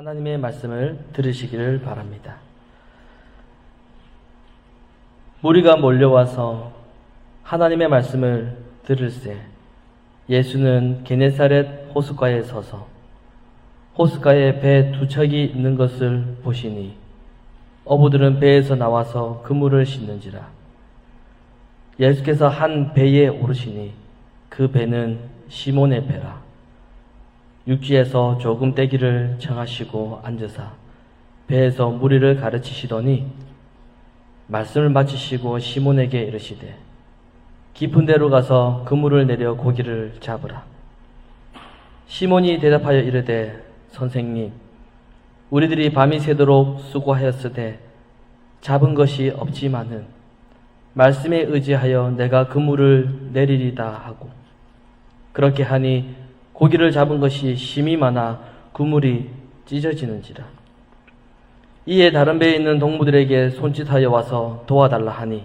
하나님의 말씀을 들으시기를 바랍니다. 무리가 몰려와서 하나님의 말씀을 들을새 예수는 게네사렛 호숫가에 서서 호숫가에 배 두 척이 있는 것을 보시니 어부들은 배에서 나와서 그물을 씻는지라. 예수께서 한 배에 오르시니 그 배는 시몬의 배라. 육지에서 조금 떼기를 청하시고 앉으사 배에서 무리를 가르치시더니 말씀을 마치시고 시몬에게 이르시되 깊은 데로 가서 그물을 내려 고기를 잡으라. 시몬이 대답하여 이르되 선생님, 우리들이 밤이 새도록 수고하였으되 잡은 것이 없지만은 말씀에 의지하여 내가 그물을 내리리다 하고 그렇게 하니 고기를 잡은 것이 심이 많아 그물이 찢어지는지라. 이에 다른 배에 있는 동무들에게 손짓하여 와서 도와달라 하니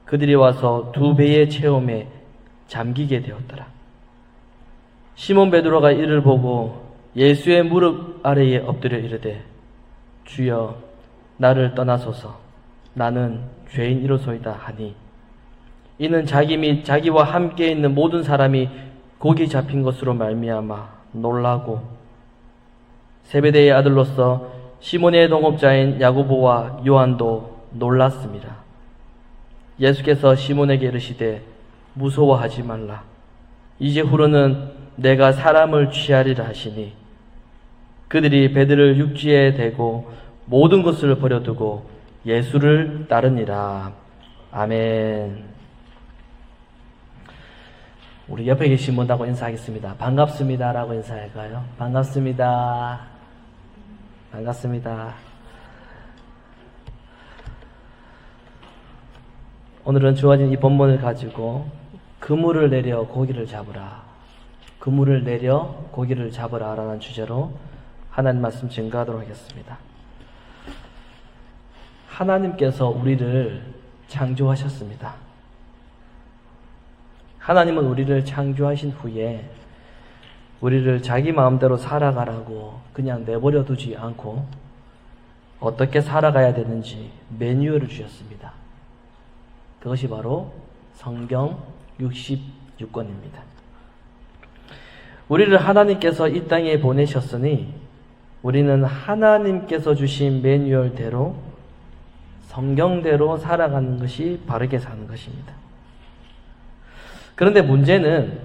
그들이 와서 두 배의 체험에 잠기게 되었더라. 시몬 베드로가 이를 보고 예수의 무릎 아래에 엎드려 이르되 주여 나를 떠나소서 나는 죄인이로소이다 하니 이는 자기 및 자기와 함께 있는 모든 사람이 고기 잡힌 것으로 말미암아 놀라고 세베대의 아들로서 시몬의 동업자인 야고보와 요한도 놀랐습니다. 예수께서 시몬에게 이르시되 무서워하지 말라. 이제후로는 내가 사람을 취하리라 하시니 그들이 배들을 육지에 대고 모든 것을 버려두고 예수를 따르니라. 아멘. 우리 옆에 계신 분하고 인사하겠습니다. 반갑습니다 라고 인사할까요? 반갑습니다. 반갑습니다. 오늘은 주어진 이 본문을 가지고 그물을 내려 고기를 잡으라. 그물을 내려 고기를 잡으라 라는 주제로 하나님 말씀 증거하도록 하겠습니다. 하나님께서 우리를 창조하셨습니다. 하나님은 우리를 창조하신 후에 우리를 자기 마음대로 살아가라고 그냥 내버려 두지 않고 어떻게 살아가야 되는지 매뉴얼을 주셨습니다. 그것이 바로 성경 66권입니다. 우리를 하나님께서 이 땅에 보내셨으니 우리는 하나님께서 주신 매뉴얼대로 성경대로 살아가는 것이 바르게 사는 것입니다. 그런데 문제는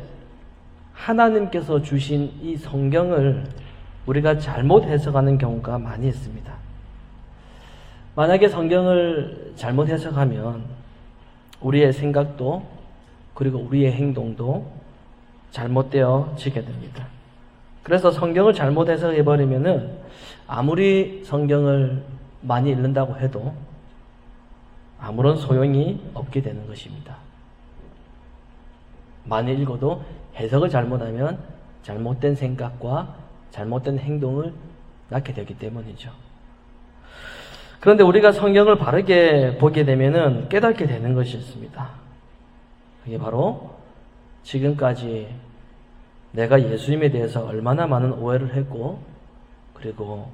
하나님께서 주신 이 성경을 우리가 잘못 해석하는 경우가 많이 있습니다. 만약에 성경을 잘못 해석하면 우리의 생각도 그리고 우리의 행동도 잘못되어지게 됩니다. 그래서 성경을 잘못 해석해버리면은 아무리 성경을 많이 읽는다고 해도 아무런 소용이 없게 되는 것입니다. 많이 읽어도 해석을 잘못하면 잘못된 생각과 잘못된 행동을 낳게 되기 때문이죠. 그런데 우리가 성경을 바르게 보게 되면은 깨닫게 되는 것이 있습니다. 그게 바로 지금까지 내가 예수님에 대해서 얼마나 많은 오해를 했고 그리고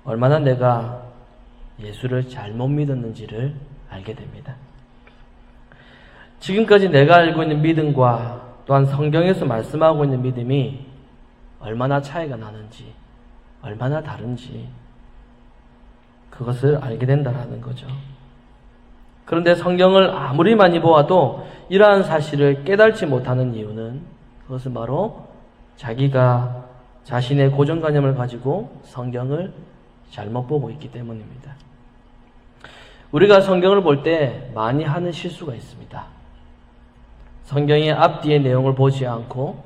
얼마나 내가 예수를 잘못 믿었는지를 알게 됩니다. 지금까지 내가 알고 있는 믿음과 또한 성경에서 말씀하고 있는 믿음이 얼마나 차이가 나는지, 얼마나 다른지 그것을 알게 된다는 거죠. 그런데 성경을 아무리 많이 보아도 이러한 사실을 깨달지 못하는 이유는 그것은 바로 자기가 자신의 고정관념을 가지고 성경을 잘못 보고 있기 때문입니다. 우리가 성경을 볼 때 많이 하는 실수가 있습니다. 성경의 앞뒤의 내용을 보지 않고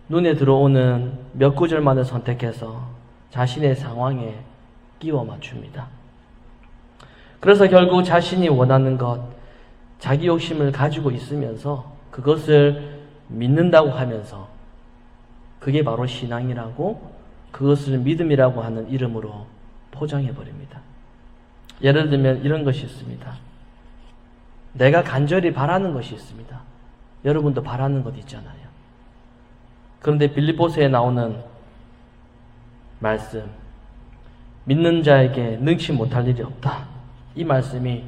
눈에 들어오는 몇 구절만을 선택해서 자신의 상황에 끼워 맞춥니다. 그래서 결국 자신이 원하는 것, 자기 욕심을 가지고 있으면서 그것을 믿는다고 하면서 그게 바로 신앙이라고 그것을 믿음이라고 하는 이름으로 포장해버립니다. 예를 들면 이런 것이 있습니다. 내가 간절히 바라는 것이 있습니다. 여러분도 바라는 것 있잖아요. 그런데 빌립보서에 나오는 말씀, 믿는 자에게 능치 못할 일이 없다. 이 말씀이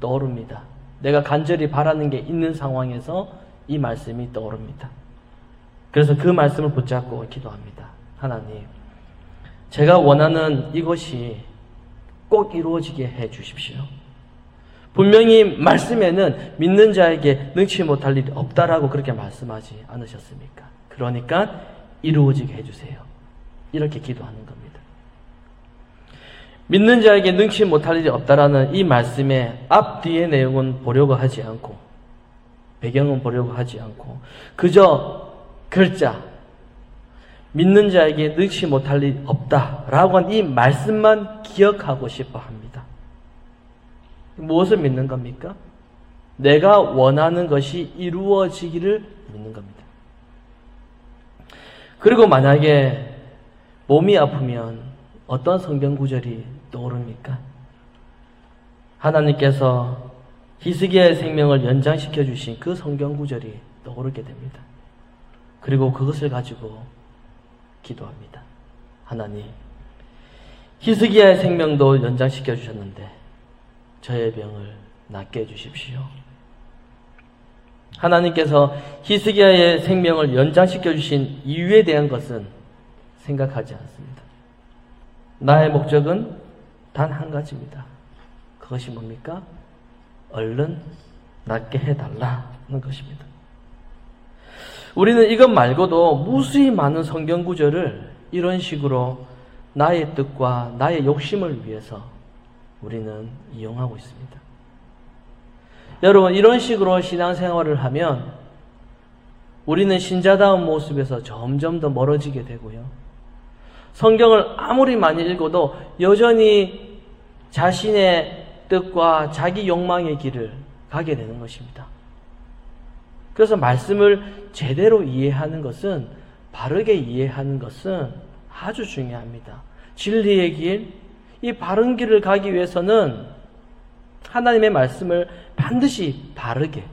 떠오릅니다. 내가 간절히 바라는 게 있는 상황에서 이 말씀이 떠오릅니다. 그래서 그 말씀을 붙잡고 기도합니다. 하나님, 제가 원하는 이것이 꼭 이루어지게 해 주십시오. 분명히 말씀에는 믿는 자에게 능치 못할 일이 없다라고 그렇게 말씀하지 않으셨습니까? 그러니까 이루어지게 해주세요. 이렇게 기도하는 겁니다. 믿는 자에게 능치 못할 일이 없다라는 이 말씀의 앞뒤의 내용은 보려고 하지 않고, 배경은 보려고 하지 않고, 그저 글자, 믿는 자에게 능치 못할 일이 없다라고 한 이 말씀만 기억하고 싶어 합니다. 무엇을 믿는 겁니까? 내가 원하는 것이 이루어지기를 믿는 겁니다. 그리고 만약에 몸이 아프면 어떤 성경 구절이 떠오릅니까? 하나님께서 히스기야의 생명을 연장시켜 주신 그 성경 구절이 떠오르게 됩니다. 그리고 그것을 가지고 기도합니다. 하나님, 히스기야의 생명도 연장시켜 주셨는데 저의 병을 낫게 해주십시오. 하나님께서 히스기야의 생명을 연장시켜 주신 이유에 대한 것은 생각하지 않습니다. 나의 목적은 단 한 가지입니다. 그것이 뭡니까? 얼른 낫게 해달라는 것입니다. 우리는 이것 말고도 무수히 많은 성경 구절을 이런 식으로 나의 뜻과 나의 욕심을 위해서 우리는 이용하고 있습니다. 여러분, 이런 식으로 신앙생활을 하면 우리는 신자다운 모습에서 점점 더 멀어지게 되고요. 성경을 아무리 많이 읽어도 여전히 자신의 뜻과 자기 욕망의 길을 가게 되는 것입니다. 그래서 말씀을 제대로 이해하는 것은, 바르게 이해하는 것은 아주 중요합니다. 진리의 길, 이 바른 길을 가기 위해서는 하나님의 말씀을 반드시 바르게,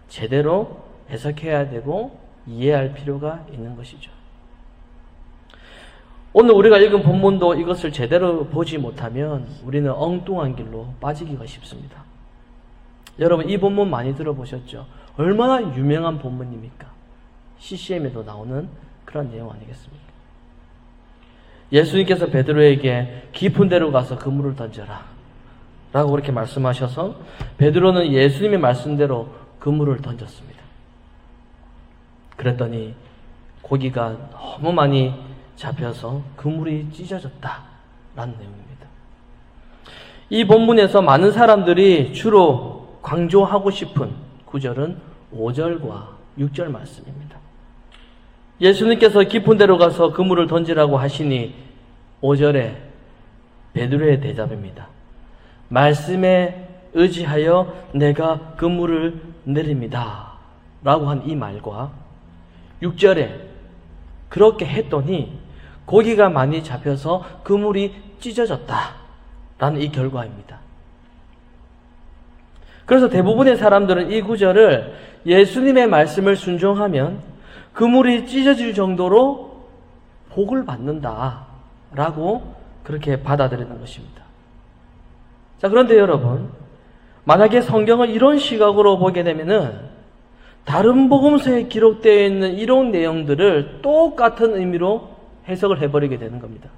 제대로 해석해야 되고 이해할 필요가 있는 것이죠. 오늘 우리가 읽은 본문도 이것을 제대로 보지 못하면 우리는 엉뚱한 길로 빠지기가 쉽습니다. 여러분, 이 본문 많이 들어보셨죠? 얼마나 유명한 본문입니까? CCM에도 나오는 그런 내용 아니겠습니까? 예수님께서 베드로에게 깊은 데로 가서 그물을 던져라 라고 그렇게 말씀하셔서 베드로는 예수님의 말씀대로 그물을 던졌습니다. 그랬더니 고기가 너무 많이 잡혀서 그물이 찢어졌다 라는 내용입니다. 이 본문에서 많은 사람들이 주로 강조하고 싶은 구절은 5절과 6절 말씀입니다. 예수님께서 깊은 데로 가서 그물을 던지라고 하시니 5절에 베드로의 대답입니다. 말씀에 의지하여 내가 그물을 내립니다 라고 한 이 말과 6절에 그렇게 했더니 고기가 많이 잡혀서 그물이 찢어졌다 라는 이 결과입니다. 그래서 대부분의 사람들은 이 구절을 예수님의 말씀을 순종하면 그물이 찢어질 정도로 복을 받는다 라고 그렇게 받아들이는 것입니다. 자, 그런데 여러분, 만약에 성경을 이런 시각으로 보게 되면은 다른 복음서에 기록되어 있는 이런 내용들을 똑같은 의미로 해석을 해버리게 되는 겁니다.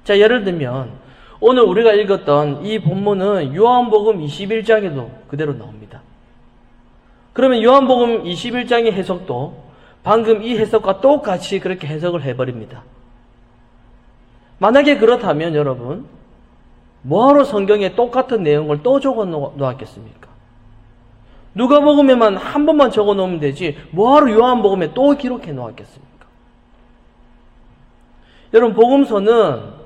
자, 예를 들면 오늘 우리가 읽었던 이 본문은 요한복음 21장에도 그대로 나옵니다. 그러면 요한복음 21장의 해석도 방금 이 해석과 똑같이 그렇게 해석을 해버립니다. 만약에 그렇다면 여러분, 뭐하러 성경에 똑같은 내용을 또 적어 놓았겠습니까? 누가복음에만 한 번만 적어 놓으면 되지 뭐하러 요한복음에 또 기록해 놓았겠습니까? 여러분, 복음서는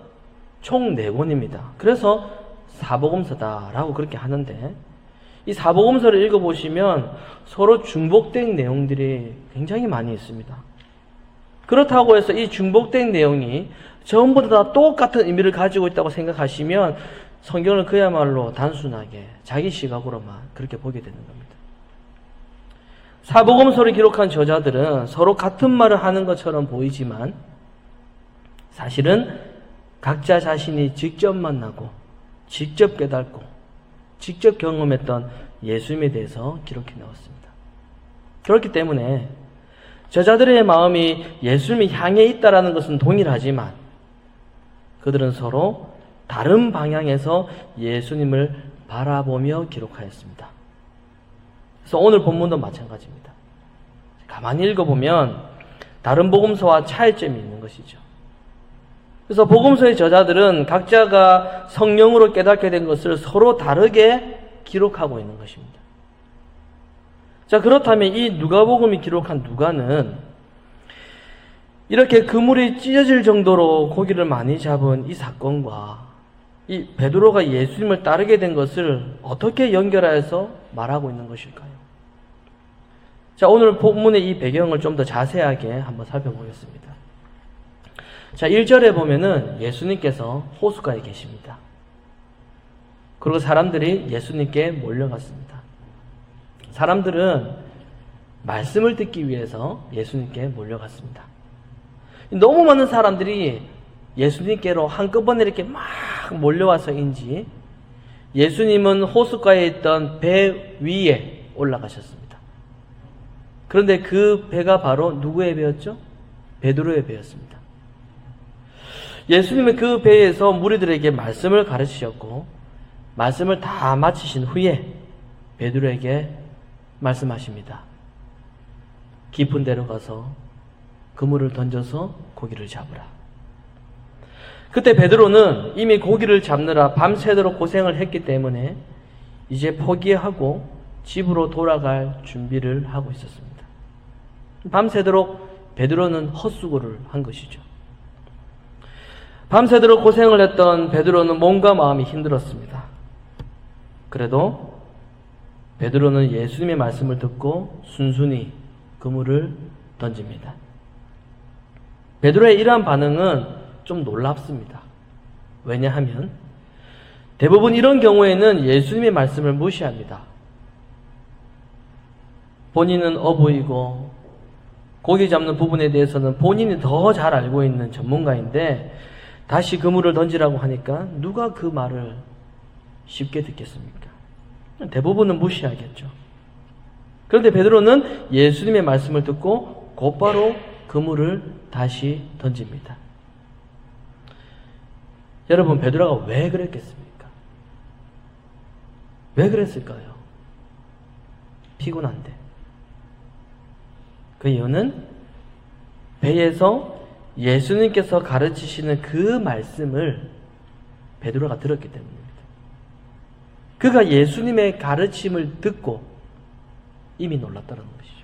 총 4권입니다. 그래서 사복음서다라고 그렇게 하는데, 이 사복음서를 읽어보시면 서로 중복된 내용들이 굉장히 많이 있습니다. 그렇다고 해서 이 중복된 내용이 전부 다 똑같은 의미를 가지고 있다고 생각하시면 성경을 그야말로 단순하게 자기 시각으로만 그렇게 보게 되는 겁니다. 사복음서를 기록한 저자들은 서로 같은 말을 하는 것처럼 보이지만 사실은 각자 자신이 직접 만나고 직접 깨닫고 직접 경험했던 예수님에 대해서 기록해 나왔습니다. 그렇기 때문에 저자들의 마음이 예수님을 향해 있다는 것은 동일하지만 그들은 서로 다른 방향에서 예수님을 바라보며 기록하였습니다. 그래서 오늘 본문도 마찬가지입니다. 가만히 읽어보면 다른 복음서와 차이점이 있는 것이죠. 그래서 복음서의 저자들은 각자가 성령으로 깨닫게 된 것을 서로 다르게 기록하고 있는 것입니다. 자, 그렇다면 이 누가복음이 기록한 누가는 이렇게 그물이 찢어질 정도로 고기를 많이 잡은 이 사건과 이 베드로가 예수님을 따르게 된 것을 어떻게 연결해서 말하고 있는 것일까요? 자, 오늘 본문의 이 배경을 좀 더 자세하게 한번 살펴보겠습니다. 자, 1절에 보면은 예수님께서 호숫가에 계십니다. 그리고 사람들이 예수님께 몰려갔습니다. 사람들은 말씀을 듣기 위해서 예수님께 몰려갔습니다. 너무 많은 사람들이 예수님께로 한꺼번에 이렇게 막 몰려와서인지 예수님은 호숫가에 있던 배 위에 올라가셨습니다. 그런데 그 배가 바로 누구의 배였죠? 베드로의 배였습니다. 예수님은 그 배에서 무리들에게 말씀을 가르치셨고 말씀을 다 마치신 후에 베드로에게 말씀하십니다. 깊은 데로 가서 그물을 던져서 고기를 잡으라. 그때 베드로는 이미 고기를 잡느라 밤새도록 고생을 했기 때문에 이제 포기하고 집으로 돌아갈 준비를 하고 있었습니다. 밤새도록 베드로는 헛수고를 한 것이죠. 밤새도록 고생을 했던 베드로는 몸과 마음이 힘들었습니다. 그래도 베드로는 예수님의 말씀을 듣고 순순히 그물을 던집니다. 베드로의 이러한 반응은 좀 놀랍습니다. 왜냐하면 대부분 이런 경우에는 예수님의 말씀을 무시합니다. 본인은 어부이고 고기 잡는 부분에 대해서는 본인이 더 잘 알고 있는 전문가인데 다시 그물을 던지라고 하니까 누가 그 말을 쉽게 듣겠습니까? 대부분은 무시하겠죠. 그런데 베드로는 예수님의 말씀을 듣고 곧바로 그물을 다시 던집니다. 여러분, 베드로가 왜 그랬겠습니까? 왜 그랬을까요? 피곤한데. 그 이유는 배에서 예수님께서 가르치시는 그 말씀을 베드로가 들었기 때문입니다. 그가 예수님의 가르침을 듣고 이미 놀랐다는 것이죠.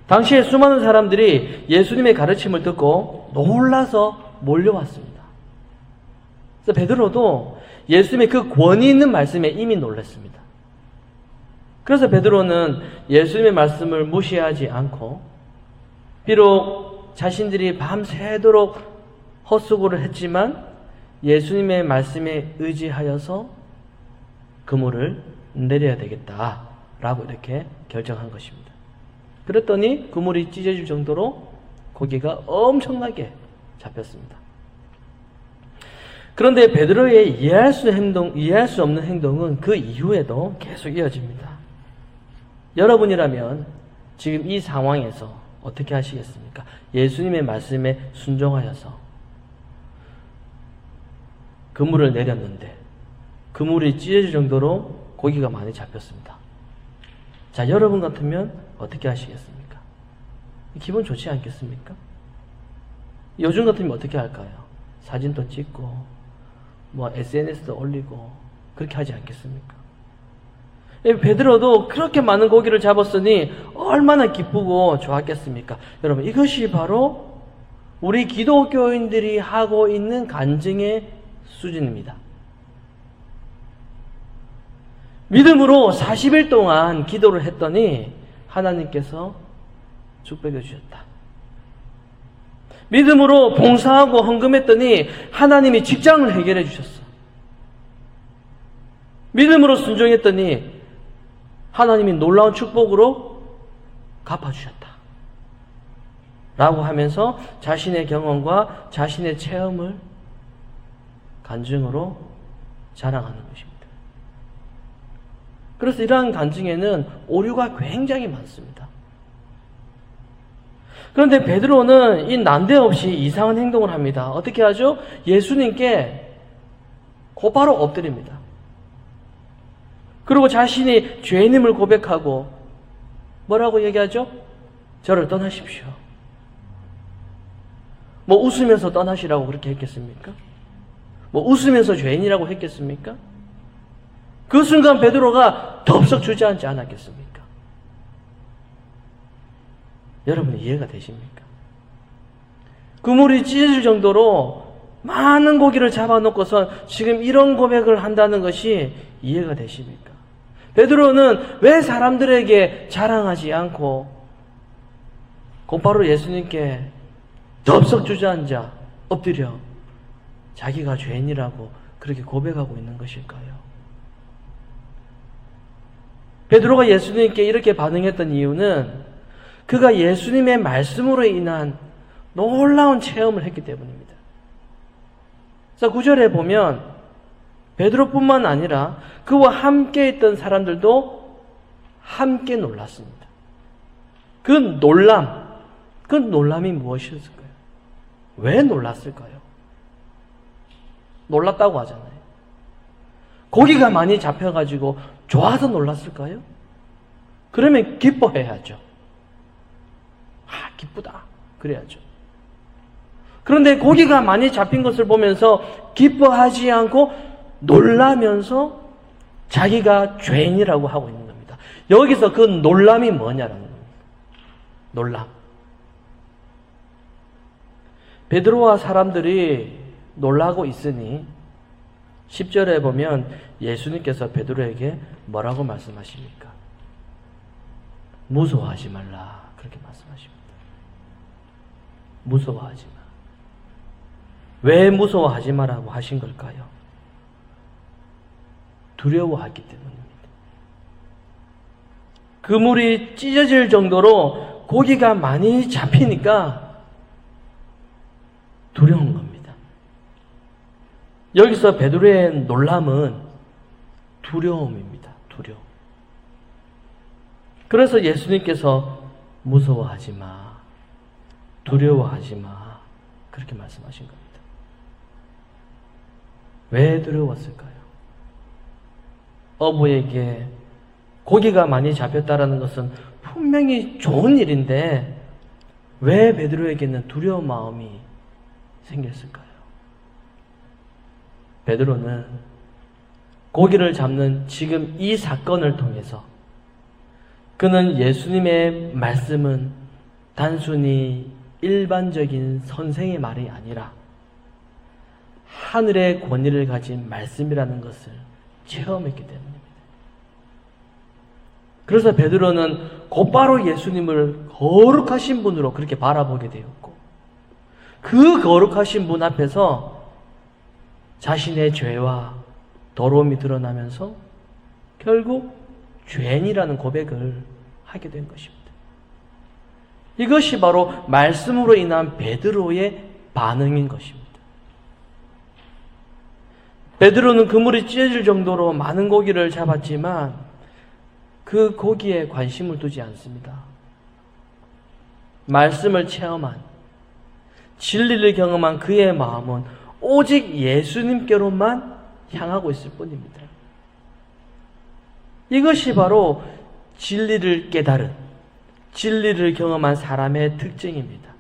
당시에 수많은 사람들이 예수님의 가르침을 듣고 놀라서 몰려왔습니다. 그래서 베드로도 예수님의 그 권위 있는 말씀에 이미 놀랐습니다. 그래서 베드로는 예수님의 말씀을 무시하지 않고 비록 자신들이 밤새도록 헛수고를 했지만 예수님의 말씀에 의지하여서 그물을 내려야 되겠다라고 이렇게 결정한 것입니다. 그랬더니 그물이 찢어질 정도로 고기가 엄청나게 잡혔습니다. 그런데 베드로의 이해할 수 없는 행동은 그 이후에도 계속 이어집니다. 여러분이라면 지금 이 상황에서 어떻게 하시겠습니까? 예수님의 말씀에 순종하여서 그물을 내렸는데 그물이 찢어질 정도로 고기가 많이 잡혔습니다. 자, 여러분 같으면 어떻게 하시겠습니까? 기분 좋지 않겠습니까? 요즘 같으면 어떻게 할까요? 사진도 찍고 SNS도 올리고 그렇게 하지 않겠습니까? 베드로도 그렇게 많은 고기를 잡았으니 얼마나 기쁘고 좋았겠습니까? 여러분, 이것이 바로 우리 기독교인들이 하고 있는 간증의 수준입니다. 믿음으로 40일 동안 기도를 했더니 하나님께서 축복해 주셨다. 믿음으로 봉사하고 헌금했더니 하나님이 직장을 해결해 주셨어. 믿음으로 순종했더니 하나님이 놀라운 축복으로 갚아주셨다. 라고 하면서 자신의 경험과 자신의 체험을 간증으로 자랑하는 것입니다. 그래서 이러한 간증에는 오류가 굉장히 많습니다. 그런데 베드로는 이 난데없이 이상한 행동을 합니다. 어떻게 하죠? 예수님께 곧바로 엎드립니다. 그리고 자신이 죄인임을 고백하고 뭐라고 얘기하죠? 저를 떠나십시오. 뭐 웃으면서 떠나시라고 그렇게 했겠습니까? 뭐 웃으면서 죄인이라고 했겠습니까? 그 순간 베드로가 덥석 주저앉지 않았겠습니까? 여러분 이해가 되십니까? 그물이 찢어질 정도로 많은 고기를 잡아놓고서 지금 이런 고백을 한다는 것이 이해가 되십니까? 베드로는 왜 사람들에게 자랑하지 않고 곧바로 예수님께 덥석 주저앉아 엎드려 자기가 죄인이라고 그렇게 고백하고 있는 것일까요? 베드로가 예수님께 이렇게 반응했던 이유는 그가 예수님의 말씀으로 인한 놀라운 체험을 했기 때문입니다. 그래서 9절에 보면 베드로뿐만 아니라 그와 함께 있던 사람들도 함께 놀랐습니다. 그 놀람이 무엇이었을까요? 왜 놀랐을까요? 놀랐다고 하잖아요. 고기가 많이 잡혀가지고 좋아서 놀랐을까요? 그러면 기뻐해야죠. 기쁘다. 그래야죠. 그런데 고기가 많이 잡힌 것을 보면서 기뻐하지 않고 놀라면서 자기가 죄인이라고 하고 있는 겁니다. 여기서 그 놀람이 뭐냐라는 겁니다. 놀람. 베드로와 사람들이 놀라고 있으니 10절에 보면 예수님께서 베드로에게 뭐라고 말씀하십니까? 무서워하지 말라. 그렇게 말씀하십니다. 무서워하지 마. 왜 무서워하지 마라고 하신 걸까요? 두려워하기 때문입니다. 그물이 찢어질 정도로 고기가 많이 잡히니까 두려운 겁니다. 여기서 베드로의 놀람은 두려움입니다. 두려움. 그래서 예수님께서 무서워하지 마. 두려워하지 마. 그렇게 말씀하신 겁니다. 왜 두려웠을까요? 어부에게 고기가 많이 잡혔다라는 것은 분명히 좋은 일인데 왜 베드로에게는 두려운 마음이 생겼을까요? 베드로는 고기를 잡는 지금 이 사건을 통해서 그는 예수님의 말씀은 단순히 일반적인 선생의 말이 아니라 하늘의 권위를 가진 말씀이라는 것을 체험했기 때문입니다. 그래서 베드로는 곧바로 예수님을 거룩하신 분으로 그렇게 바라보게 되었고 그 거룩하신 분 앞에서 자신의 죄와 더러움이 드러나면서 결국 죄인이라는 고백을 하게 된 것입니다. 이것이 바로 말씀으로 인한 베드로의 반응인 것입니다. 베드로는 그물이 찢어질 정도로 많은 고기를 잡았지만 그 고기에 관심을 두지 않습니다. 말씀을 체험한, 진리를 경험한 그의 마음은 오직 예수님께로만 향하고 있을 뿐입니다. 이것이 바로 진리를 깨달은, 진리를 경험한 사람의 특징입니다.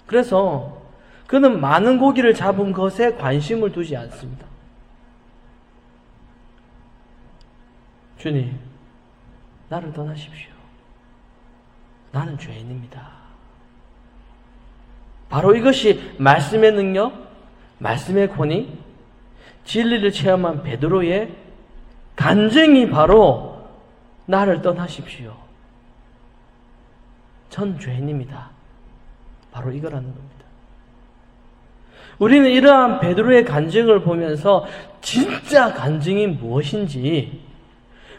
그래서 그는 많은 고기를 잡은 것에 관심을 두지 않습니다. 주님, 나를 떠나십시오. 나는 죄인입니다. 바로 이것이 말씀의 능력, 말씀의 권위, 진리를 체험한 베드로의 간증이 바로 나를 떠나십시오. 전 죄인입니다. 바로 이거라는 겁니다. 우리는 이러한 베드로의 간증을 보면서 진짜 간증이 무엇인지,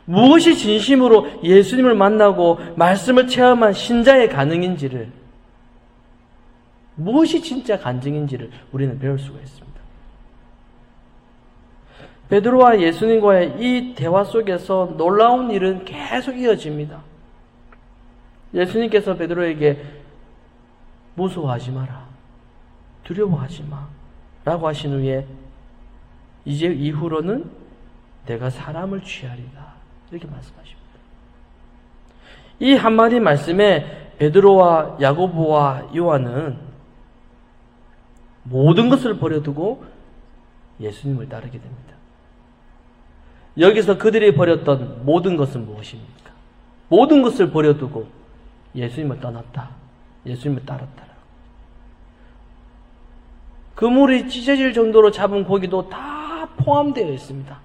무엇이 진심으로 예수님을 만나고 말씀을 체험한 신자의 반응인지를 무엇이 진짜 간증인지를 우리는 배울 수가 있습니다. 베드로와 예수님과의 이 대화 속에서 놀라운 일은 계속 이어집니다. 예수님께서 베드로에게 무서워하지 마라, 두려워하지 마 라고 하신 후에 이제 이후로는 내가 사람을 취하리라 이렇게 말씀하십니다. 이 한마디 말씀에 베드로와 야고보와 요한은 모든 것을 버려두고 예수님을 따르게 됩니다. 여기서 그들이 버렸던 모든 것은 무엇입니까? 모든 것을 버려두고 예수님을 떠났다. 예수님을 따랐다. 그물이 찢어질 정도로 잡은 고기도 다 포함되어 있습니다.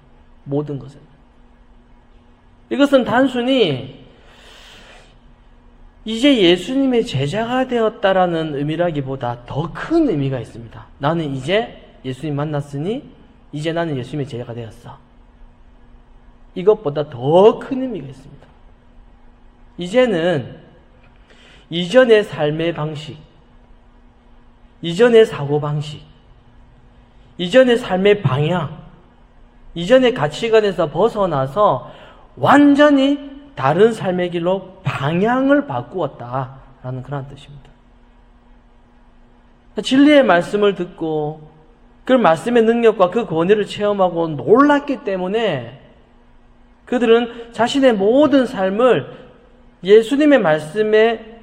모든 것은. 이것은 단순히 이제 예수님의 제자가 되었다라는 의미라기보다 더 큰 의미가 있습니다. 나는 이제 예수님 만났으니 이제 나는 예수님의 제자가 되었어. 이것보다 더 큰 의미가 있습니다. 이제는 이전의 삶의 방식, 이전의 사고방식, 이전의 삶의 방향, 이전의 가치관에서 벗어나서 완전히 다른 삶의 길로 방향을 바꾸었다라는 그런 뜻입니다. 진리의 말씀을 듣고 그 말씀의 능력과 그 권위를 체험하고 놀랐기 때문에 그들은 자신의 모든 삶을 예수님의 말씀에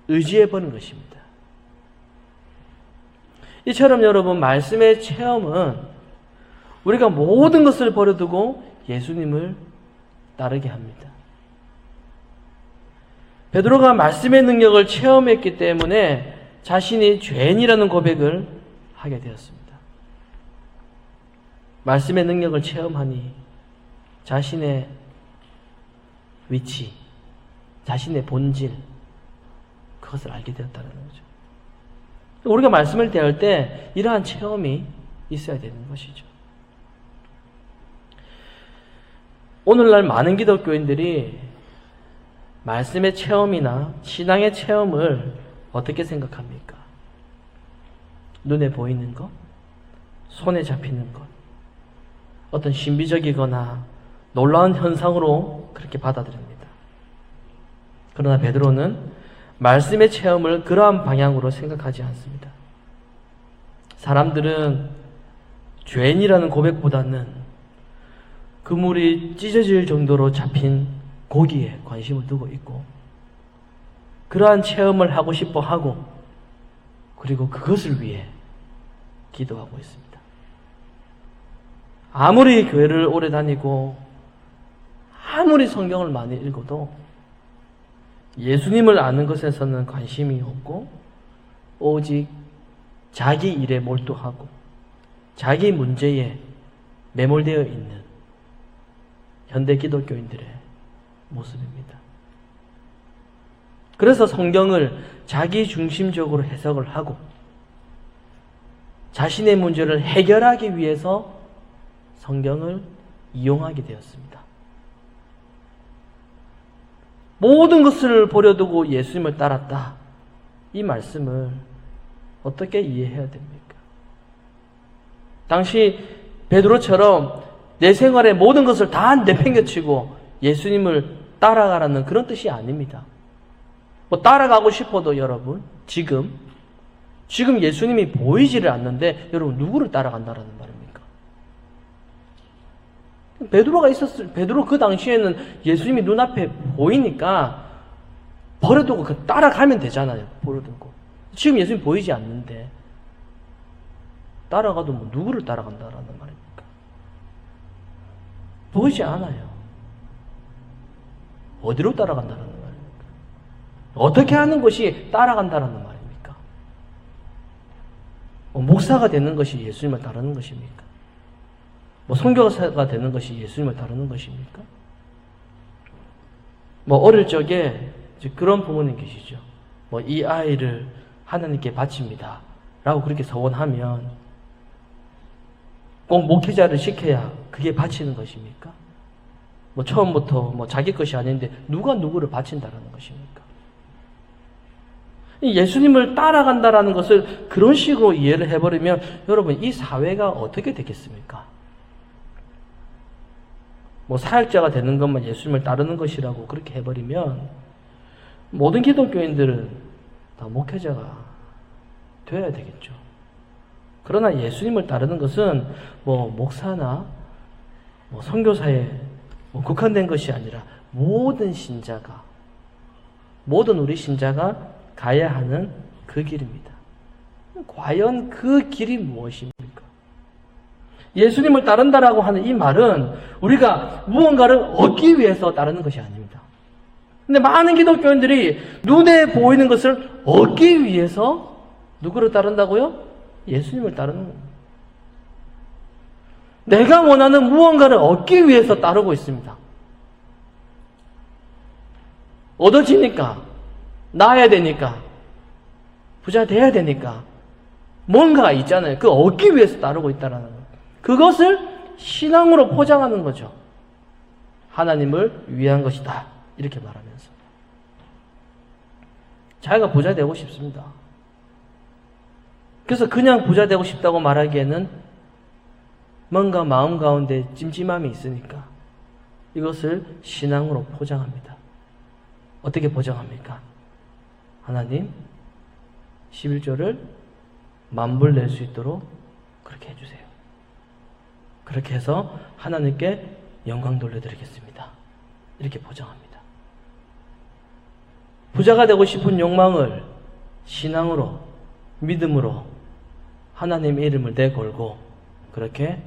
의지해버린 것입니다. 이처럼 여러분, 말씀의 체험은 우리가 모든 것을 버려두고 예수님을 따르게 합니다. 베드로가 말씀의 능력을 체험했기 때문에 자신이 죄인이라는 고백을 하게 되었습니다. 말씀의 능력을 체험하니 자신의 위치, 자신의 본질, 그것을 알게 되었다는 거죠. 우리가 말씀을 대할 때 이러한 체험이 있어야 되는 것이죠. 오늘날 많은 기독교인들이 말씀의 체험이나 신앙의 체험을 어떻게 생각합니까? 눈에 보이는 것, 손에 잡히는 것, 어떤 신비적이거나 놀라운 현상으로 그렇게 받아들입니다. 그러나 베드로는 말씀의 체험을 그러한 방향으로 생각하지 않습니다. 사람들은 죄인이라는 고백보다는 그물이 찢어질 정도로 잡힌 고기에 관심을 두고 있고, 그러한 체험을 하고 싶어 하고, 그리고 그것을 위해 기도하고 있습니다. 아무리 교회를 오래 다니고 아무리 성경을 많이 읽어도 예수님을 아는 것에서는 관심이 없고 오직 자기 일에 몰두하고 자기 문제에 매몰되어 있는 현대 기독교인들의 모습입니다. 그래서 성경을 자기 중심적으로 해석을 하고 자신의 문제를 해결하기 위해서 성경을 이용하게 되었습니다. 모든 것을 버려두고 예수님을 따랐다. 이 말씀을 어떻게 이해해야 됩니까? 당시 베드로처럼 내 생활의 모든 것을 다 내팽개치고 예수님을 따라가라는 그런 뜻이 아닙니다. 따라가고 싶어도 여러분, 지금 예수님이 보이지를 않는데 여러분 누구를 따라간다라는 말입니까? 베드로 그 당시에는 예수님이 눈앞에 보이니까 버려두고 따라가면 되잖아요. 버려두고. 지금 예수님 보이지 않는데 따라가도 누구를 따라간다라는 말입니까? 보이지 않아요. 어디로 따라간다라는 말입니까? 어떻게 하는 것이 따라간다라는 말입니까? 목사가 되는 것이 예수님을 따르는 것입니까? 선교사가 되는 것이 예수님을 따르는 것입니까? 어릴 적에 그런 부모님 계시죠. 이 아이를 하나님께 바칩니다 라고 그렇게 서원하면 꼭 목회자를 시켜야 그게 바치는 것입니까? 처음부터 자기 것이 아닌데 누가 누구를 바친다라는 것입니까? 예수님을 따라간다라는 것을 그런 식으로 이해를 해버리면 여러분 이 사회가 어떻게 되겠습니까? 뭐 사역자가 되는 것만 예수님을 따르는 것이라고 그렇게 해버리면 모든 기독교인들은 다 목회자가 되어야 되겠죠. 그러나 예수님을 따르는 것은 뭐 목사나 뭐 선교사에 뭐 국한된 것이 아니라 모든 신자가, 모든 우리 신자가 가야 하는 그 길입니다. 과연 그 길이 무엇입니까? 예수님을 따른다라고 하는 이 말은 우리가 무언가를 얻기 위해서 따르는 것이 아닙니다. 근데 많은 기독교인들이 눈에 보이는 것을 얻기 위해서 누구를 따른다고요? 예수님을 따르는 겁니다. 내가 원하는 무언가를 얻기 위해서 따르고 있습니다. 얻어지니까, 나아야 되니까, 부자 돼야 되니까, 뭔가가 있잖아요. 그 얻기 위해서 따르고 있다는 것. 그것을 신앙으로 포장하는 거죠. 하나님을 위한 것이다. 이렇게 말하면서. 자기가 부자 되고 싶습니다. 그래서 그냥 부자 되고 싶다고 말하기에는 뭔가 마음 가운데 찜찜함이 있으니까 이것을 신앙으로 포장합니다. 어떻게 포장합니까? 하나님 11조를 만불 낼 수 있도록 그렇게 해주세요. 그렇게 해서 하나님께 영광 돌려드리겠습니다. 이렇게 포장합니다. 부자가 되고 싶은 욕망을 신앙으로, 믿음으로 하나님의 이름을 내걸고 그렇게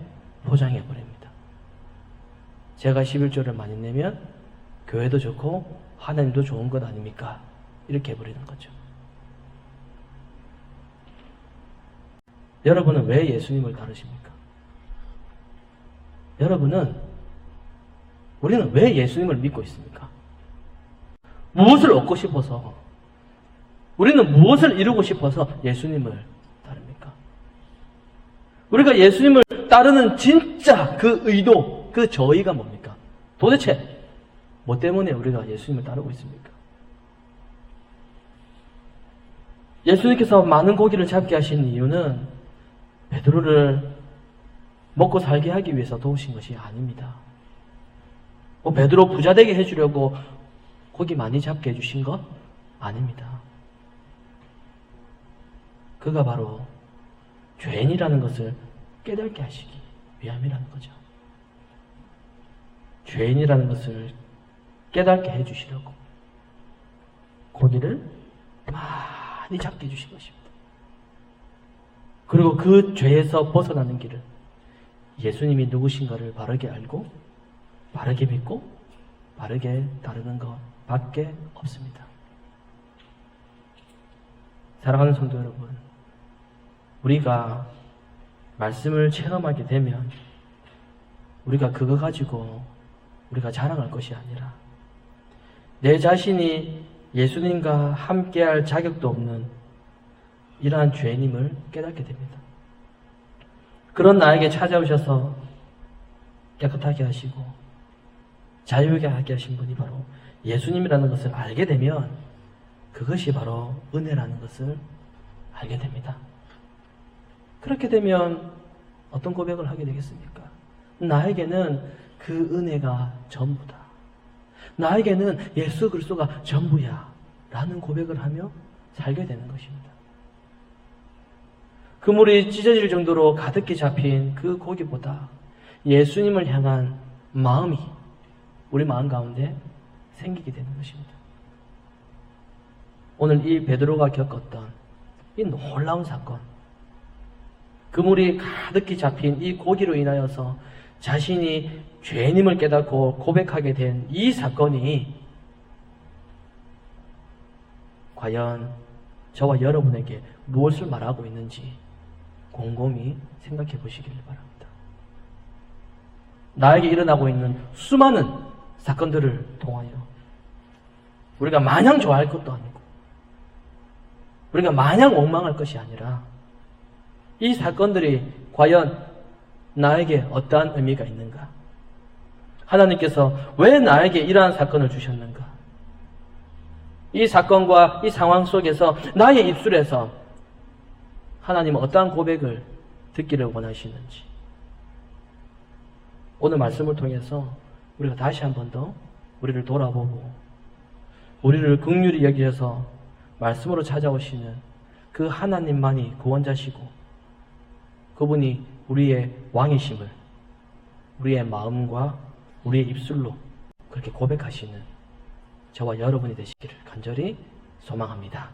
포장해버립니다. 제가 11조를 많이 내면 교회도 좋고 하나님도 좋은 것 아닙니까? 이렇게 해버리는 거죠. 여러분은 왜 예수님을 따르십니까? 우리는 왜 예수님을 믿고 있습니까? 무엇을 얻고 싶어서, 우리는 무엇을 이루고 싶어서 예수님을 따릅니까? 우리가 예수님을 따르는 진짜 그 의도, 그 저의가 뭡니까? 도대체 뭐 때문에 우리가 예수님을 따르고 있습니까? 예수님께서 많은 고기를 잡게 하신 이유는 베드로를 먹고 살게 하기 위해서 도우신 것이 아닙니다. 베드로 부자 되게 해주려고 고기 많이 잡게 해주신 것 아닙니다. 그가 바로 죄인이라는 것을 깨닫게 하시기 위함이라는 거죠. 죄인이라는 것을 깨닫게 해주시려고 고기를 많이 잡게 해주신 것입니다. 그리고 그 죄에서 벗어나는 길은 예수님이 누구신가를 바르게 알고 바르게 믿고 바르게 따르는 것밖에 없습니다. 사랑하는 성도 여러분, 우리가 말씀을 체험하게 되면 우리가 그거 가지고 우리가 자랑할 것이 아니라 내 자신이 예수님과 함께할 자격도 없는 이러한 죄인임을 깨닫게 됩니다. 그런 나에게 찾아오셔서 깨끗하게 하시고 자유하게 하게 하신 분이 바로 예수님이라는 것을 알게 되면 그것이 바로 은혜라는 것을 알게 됩니다. 그렇게 되면 어떤 고백을 하게 되겠습니까? 나에게는 그 은혜가 전부다. 나에게는 예수 그리스도가 전부야. 라는 고백을 하며 살게 되는 것입니다. 그물이 찢어질 정도로 가득히 잡힌 그 고기보다 예수님을 향한 마음이 우리 마음 가운데 생기게 되는 것입니다. 오늘 이 베드로가 겪었던 이 놀라운 사건, 그물이 가득히 잡힌 이 고기로 인하여서 자신이 죄인임을 깨닫고 고백하게 된 이 사건이 과연 저와 여러분에게 무엇을 말하고 있는지 곰곰이 생각해 보시길 바랍니다. 나에게 일어나고 있는 수많은 사건들을 통하여 우리가 마냥 좋아할 것도 아니고 우리가 마냥 원망할 것이 아니라 이 사건들이 과연 나에게 어떠한 의미가 있는가? 하나님께서 왜 나에게 이러한 사건을 주셨는가? 이 사건과 이 상황 속에서 나의 입술에서 하나님은 어떠한 고백을 듣기를 원하시는지 오늘 말씀을 통해서 우리가 다시 한 번 더 우리를 돌아보고 우리를 긍휼히 여기셔서 말씀으로 찾아오시는 그 하나님만이 구원자시고 그분이 우리의 왕이심을 우리의 마음과 우리의 입술로 그렇게 고백하시는 저와 여러분이 되시기를 간절히 소망합니다.